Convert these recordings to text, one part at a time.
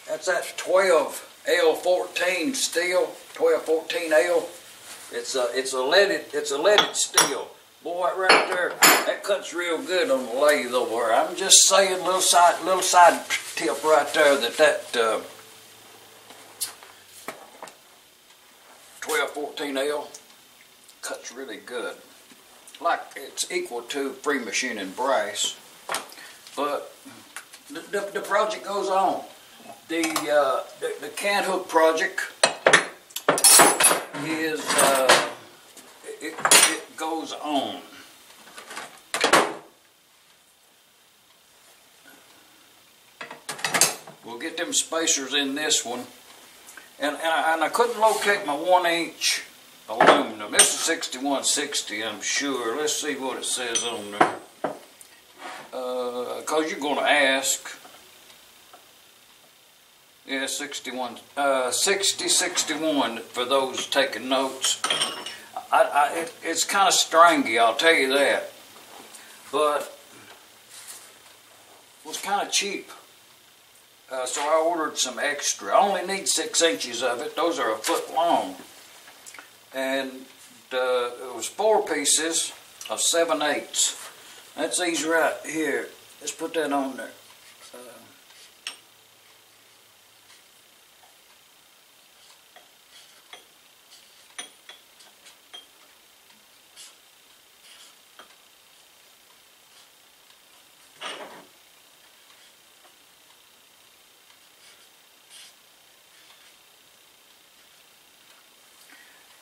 That's that 12L14 steel, 1214L. It's a leaded steel. Boy, right there, that cuts real good on the lathe over there. I'm just saying, little side tip right there, that 1214L cuts really good. Like it's equal to free machining brass, but the project goes on. The can hook project is it goes on. We'll get them spacers in this one, and I couldn't locate my 1-inch aluminum. This is 6160, I'm sure. Let's see what it says on there, because you're going to ask. Yeah, 6061 for those taking notes. It's kind of stringy, I'll tell you that, but it was kind of cheap, so I ordered some extra. I only need 6 inches of it. Those are 1 foot long, and it was 4 pieces of 7/8. That's these right here. Let's put that on there.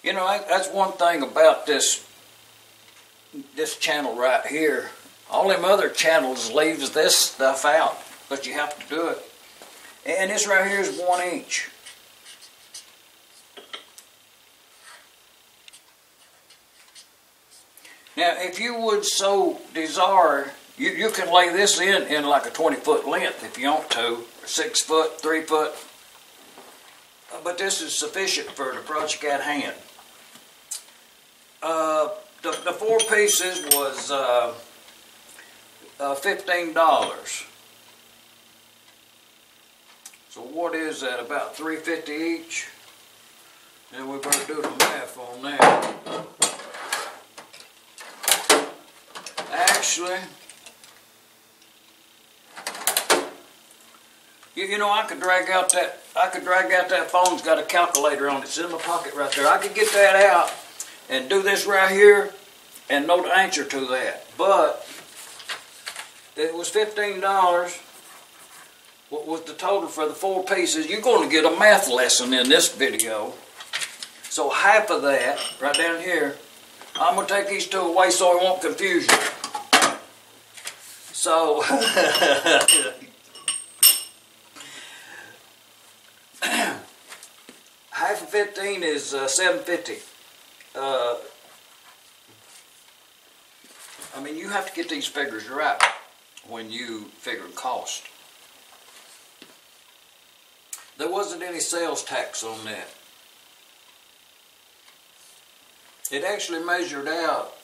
You know, that's one thing about this channel right here. All them other channels leaves this stuff out, but you have to do it. And this right here is 1 inch. Now, if you would so desire, you can lay this in like a 20-foot length if you want to, 6 foot, 3 foot. But this is sufficient for the project at hand. The 4 pieces was $15. So what is that? About $3.50 each. And we better do the math on that. Actually, you know, I could drag out that phone's got a calculator on it. It's in my pocket right there. I could get that out and do this right here and know the answer to that. But it was $15. What was the total for the 4 pieces? You're going to get a math lesson in this video. So half of that, right down here, I'm going to take these 2 away so it won't confuse you. So, half of 15 is $7.50. I mean, you have to get these figures right when you figure cost. There wasn't any sales tax on that. It actually measured out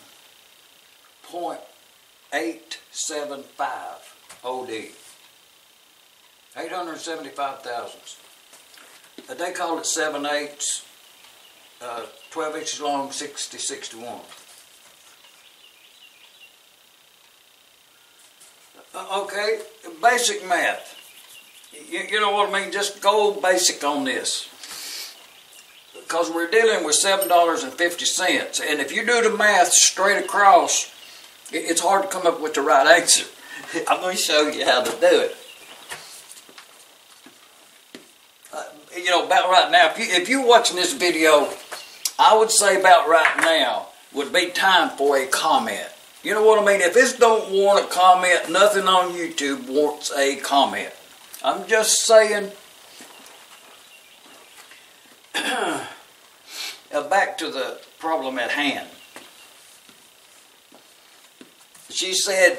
0.875 OD. 875 thousandths. They called it 7/8, 12 inches long, 60/61. Okay, basic math. You know what I mean? Just go basic on this. Because we're dealing with $7.50. And if you do the math straight across, it's hard to come up with the right answer. I'm going to show you how to do it. You know, about right now, if you're watching this video, I would say about right now would be time for a comment. You know what I mean? If this don't want a comment, nothing on YouTube wants a comment. I'm just saying. Back to the problem at hand. She said,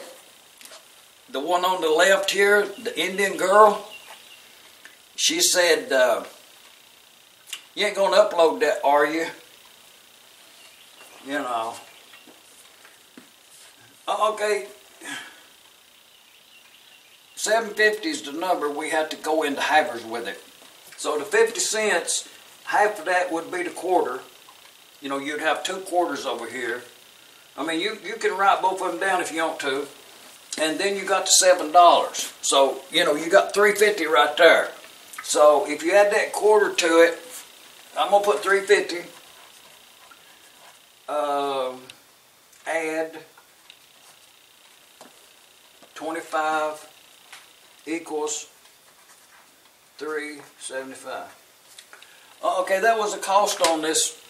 the one on the left here, the Indian girl, she said, you ain't going to upload that, are you? You know. Okay. 750 is the number. We had to go into halvers with it. So the 50 cents, half of that would be the quarter. You know, you'd have 2 quarters over here. I mean, you can write both of them down if you want to. And then you got the $7. So, you know, you got $3.50 right there. So if you add that quarter to it, I'm going to put $3.50. Add 25 equals $3.75. Okay, that was the cost on this.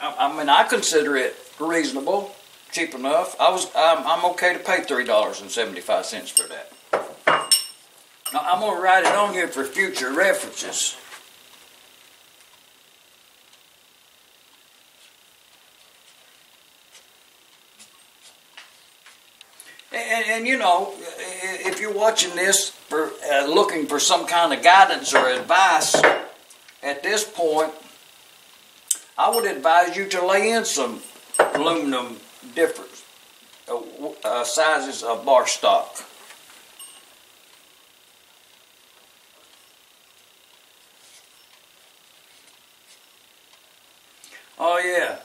I mean, I consider it reasonable, cheap enough. I'm okay to pay $3.75 for that. Now, I'm going to write it on here for future references. And you know, if you're watching this for looking for some kind of guidance or advice at this point, I would advise you to lay in some aluminum different sizes of bar stock. Oh yeah,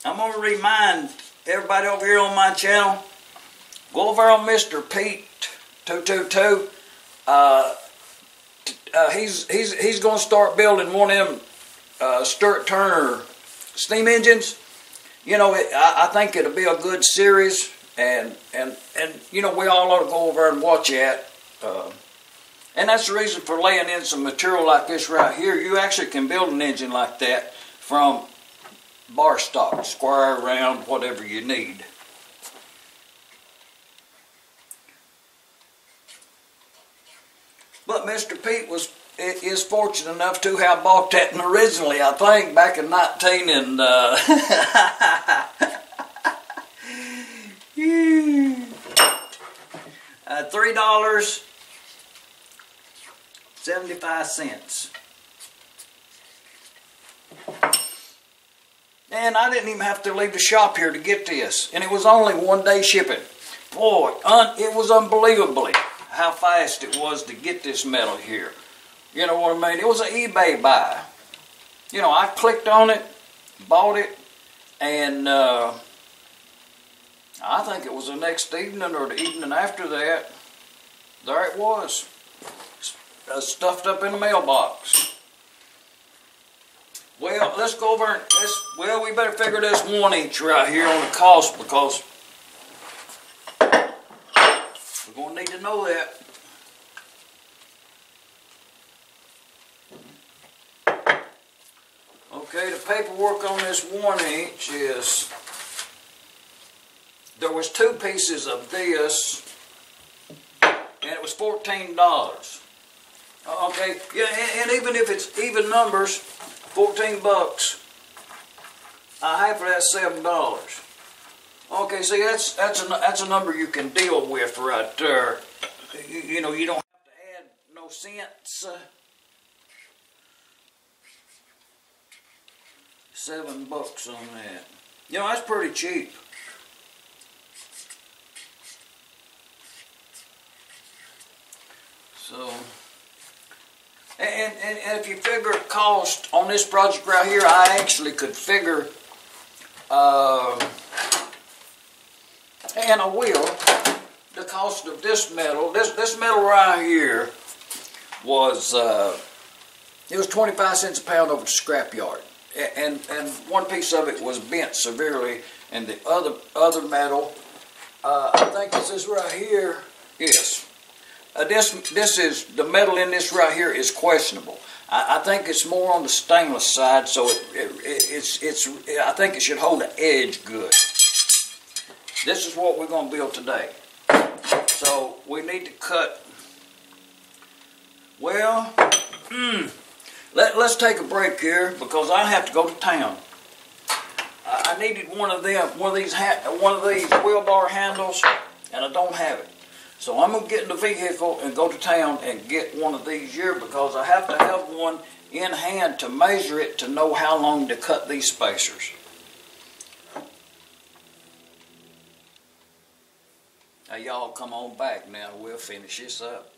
I'm going to remind everybody over here on my channel, go over on Mr. Pete 222. He's going to start building one of them Stuart Turner steam engines. You know, I think it'll be a good series, and you know, we all ought to go over and watch it. And that's the reason for laying in some material like this right here. You actually can build an engine like that from bar stock, square, round, whatever you need. But Mr. Pete is fortunate enough to have bought that originally, I think, back in 19 and $3.75. And I didn't even have to leave the shop here to get this. And it was only 1 day shipping. Boy, it was unbelievably how fast it was to get this metal here. You know what I mean? It was an eBay buy. You know, I clicked on it, bought it, and I think it was the next evening or the evening after that, there it was, stuffed up in the mailbox. Well, let's go over and well, we better figure this 1 inch right here on the cost, because we're going to need to know that. Okay, the paperwork on this 1 inch is, there was 2 pieces of this, and it was $14. Okay, yeah, and even if it's even numbers, 14 bucks. Half of that's $7. Okay, see, that's a number you can deal with right there. You know, you don't have to add no cents. $7 on that. You know, that's pretty cheap. So, and if you figure cost on this project right here, I actually could figure, and I will, the cost of this metal. This metal right here was, it was 25 cents a pound over the scrap yard. And 1 piece of it was bent severely, and the other metal, I think this is right here. Yes, this is the metal in this right here is questionable. I think it's more on the stainless side, so I think it should hold the edge good. This is what we're going to build today. So we need to cut. Well. Let's take a break here, because I have to go to town. I needed one of these wheel bar handles, and I don't have it. So I'm going to get in the vehicle and go to town and get one of these here, because I have to have one in hand to measure it to know how long to cut these spacers. Now y'all come on back now. We'll finish this up.